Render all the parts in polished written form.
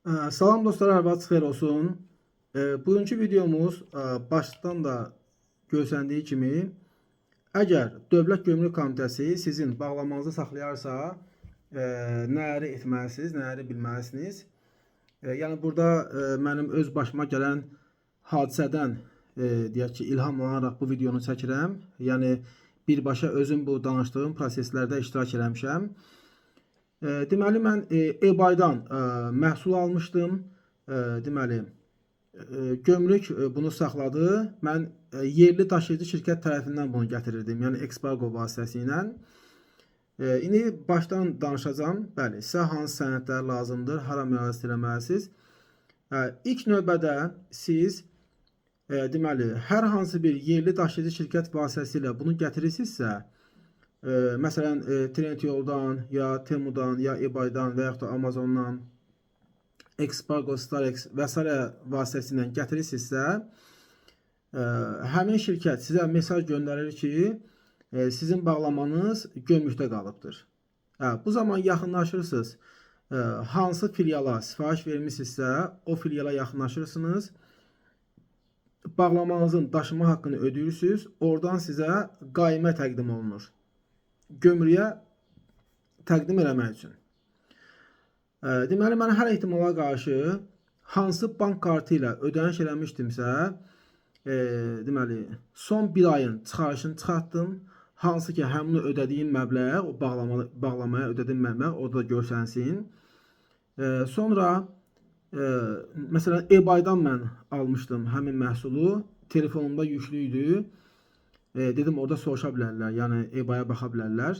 Salam dostlar, hər vaxt xeyir olsun. Bugünkü videomuz başdan da görsəndiyi kimi, əgər Dövlət Gömrük Komitəsi sizin bağlamanızı saxlayarsa, nələri etməlisiniz, nələri bilməlisiniz? Yəni burada mənim öz başıma gələn hadisədən deyək ki, ilhamlanaraq bu videonu çəkirəm. Yəni birbaşa özüm bu danışdığım proseslərdə iştirak eləmişəm. Deməli, mən eBaydan məhsul almışdım. Deməli, gömrük bunu saxladı. Mən yerli daşıyıcı şirkət tərəfindən bunu gətirirdim. Yəni Expargo vasitəsilə. İndi başdan danışacağım. Bəli, sizə hansı sənədlər lazımdır, hara müraciət etməlisiniz? İlk növbədə siz deməli, hər hansı bir yerli daşıyıcı şirkət vasitəsilə bunu gətirirsinizsə, məsələn, Trendyoldan, ya Temudan, ya eBaydan və yaxud da Amazondan, Expargo, Starex və s. vasitəsilə gətirirsinizsə, həmin şirkət sizə mesaj göndərir ki, sizin bağlamanız gömrükdə qalıbdır. Bu zaman yaxınlaşırsınız, hansı filiala sifariş vermişsinizsə, o filiala yaxınlaşırsınız, bağlamanızın daşıma haqqını ödəyirsiniz, oradan sizə qaymə təqdim olunur. Gömrüyə təqdim eləmək üçün. Deməli, mən hər ehtimala qarşı hansı bank kartı ilə ödəniş eləmişdimsə, deməli, son bir ayın çıxarışını çıxartdım. Hansı ki, həmin ödədiyim məbləğ, o bağlamaya ödədiyim məbləğ orada görsənsin. Sonra, məsələn, eBaydan mən almışdım həmin məhsulu. Telefonumda yüklü idi. Dedim, orada soruşa bilərlər, yəni eBaya baxa bilərlər.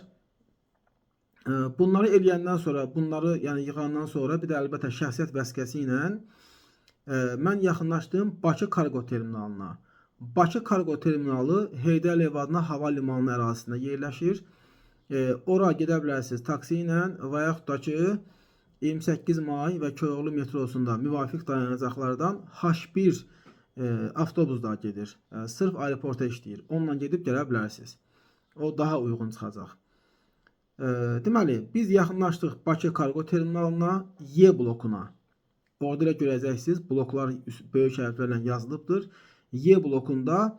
Bunları eləyəndən sonra, bunları yəni yığandan sonra bir də əlbəttə şəxsiyyət vəsiqəsi ilə mən yaxınlaşdım Bakı Kargo terminalına. Bakı Kargo terminalı Heydər Əliyev adına hava limanı ərazisində yerləşir. Ora gedə bilərsiniz taksi ilə və yaxud da ki 28 may və Köroğlu metrosunda müvafiq dayanacaqlardan H1 avtobuslar gedir. Sırf aeroporta işləyir. Onunla gedib gələ bilərsiniz. O daha uyğun çıxacaq. Deməli, biz yaxınlaşdıq Bakı Kargo terminalına, Y blokuna. Orada da görəcəksiniz, bloklar böyük hərflərlə yazılıbdır. Y blokunda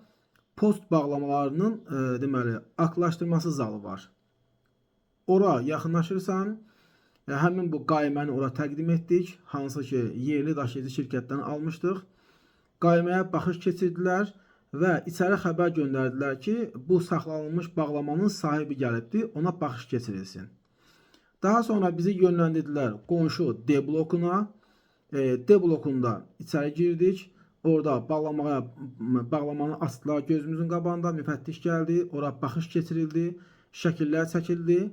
post bağlamalarının deməli, aktlaşdırması zalı var. Ora yaxınlaşırsan, həmin bu qayməni ora təqdim etdik. Hansı ki, yerli daşıyıcı şirkətdən almışdıq. Qaymaya baxış keçirdilər və içəri xəbər göndərdilər ki, bu saxlanılmış bağlamanın sahibi gəlibdir, ona baxış keçirilsin. Daha sonra bizi yönləndirdilər qonşu D blokuna. D blokunda içəri girdik. Orada bağlamanı açdılar gözümüzün qabağında, müfəttiş gəldi, ora baxış keçirildi, şəkillər çəkildi.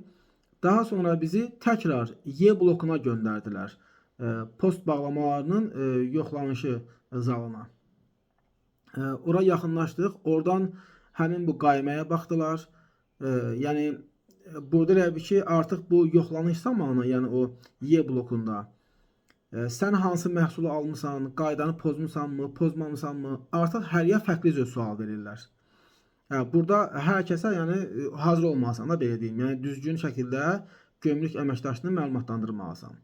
Daha sonra bizi təkrar Y blokuna göndərdilər. Post bağlamalarının yoxlanışı zalına. Ora yaxınlaşdıq. Oradan həmin bu qaymaya baxdılar. Yəni burada elə ki, artıq bu yoxlanış zamanı, yəni o Y blokunda sən hansı məhsulu almısan, qaydanı pozmusanmı, pozmamısanmı, artıq hər yer fərqli cür sual verirlər. Burada hər kəsə yəni hazır olmalısan da belə deyim. Yəni düzgün şəkildə gömrük əməkdaşını məlumatlandırmalısan.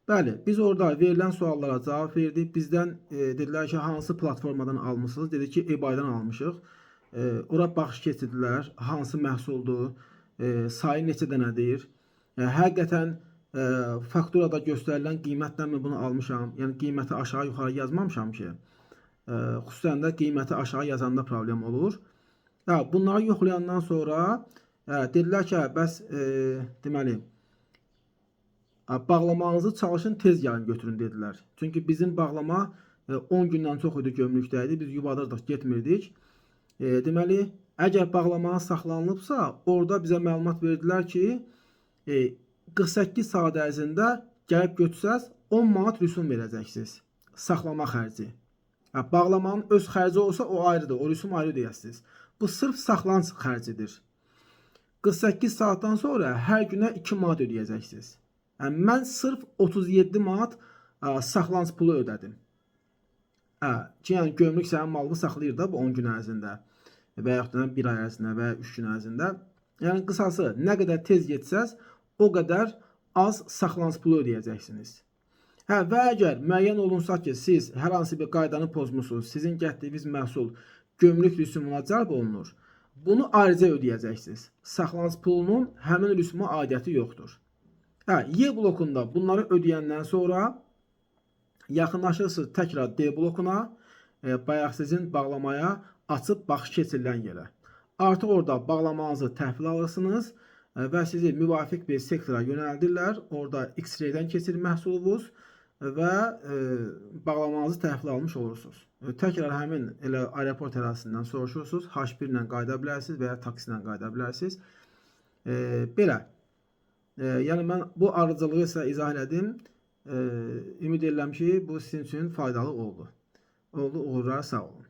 Bəli, biz orada verilən suallara cavab verdik. Bizdən dedilər ki, hansı platformadan almışsınız? Dedi ki, eBaydan almışıq. Ora baxış keçirdilər, hansı məhsuldur, sayı neçə dənədir. Həqiqətən fakturada göstərilən qiymətdən mi bunu almışam? Yəni qiyməti aşağı yuxarı yazmamışam ki, xüsusən də qiyməti aşağı yazanda problem olur. Bunları yoxlayandan sonra dedilər ki, bəs deməli, bağlamanızı çalışın tez gəlin götürün dedilər. Çünki bizim bağlama 10 gündən çox idi gömrükdəydi. Biz yubadırdıq, getmirdik. Deməli, əgər bağlamanız saxlanılıbsa, orada bizə məlumat verdilər ki, 48 saat ərzində gəlib götürsəz 10 manat rüsum verəcəksiniz. Saxlama xərci. Bağlamanın öz xərci olsa o ayrıdır, o rüsum ayrı deyəsiniz. Bu sırf saxlanıc xərcidir. 48 saatdan sonra hər günə 2 manat ödəyəcəksiniz. Mən sırf 37 manat saxlanıc pulu ödədim. Yəni gömrük sənin malını saxlayır da bu 10 gün ərzində və yaxud da 1 ay ərzində və 3 gün ərzində. Yəni qısası, nə qədər tez getsəz, o qədər az saxlanıc pulu ödəyəcəksiniz. Hə, və əgər müəyyən olunsa ki, siz hər hansı bir qaydanı pozmusunuz, sizin gətirdiyiniz məhsul gömrük rüsumuna cəlb olunur, bunu ayrıca ödəyəcəksiniz. Saxlanıc pulunun həmin rüsuma aidiyyəti yoxdur. Hə, Y blokunda bunları ödəyəndən sonra yaxınlaşırsınız təkrar D blokuna, bayaq sizin bağlamaya açıb baxış keçirilən yerə. Artıq orada bağlamanızı təhvil alırsınız və sizi müvafiq bir sektora yönəldirlər. Orada X-raydən keçir məhsulunuz və bağlamanızı təhvil almış olursunuz. Təkrar həmin elə aeroport ərazisindən soruşursunuz. H1 ilə qayıda bilərsiniz və ya taksi ilə qayıda bilərsiniz. Belə. Yəni mən bu ardıcılığı sizə izah elədim. Ümid edirəm ki, bu sizin üçün faydalı oldu. Uğurlar, sağ olun.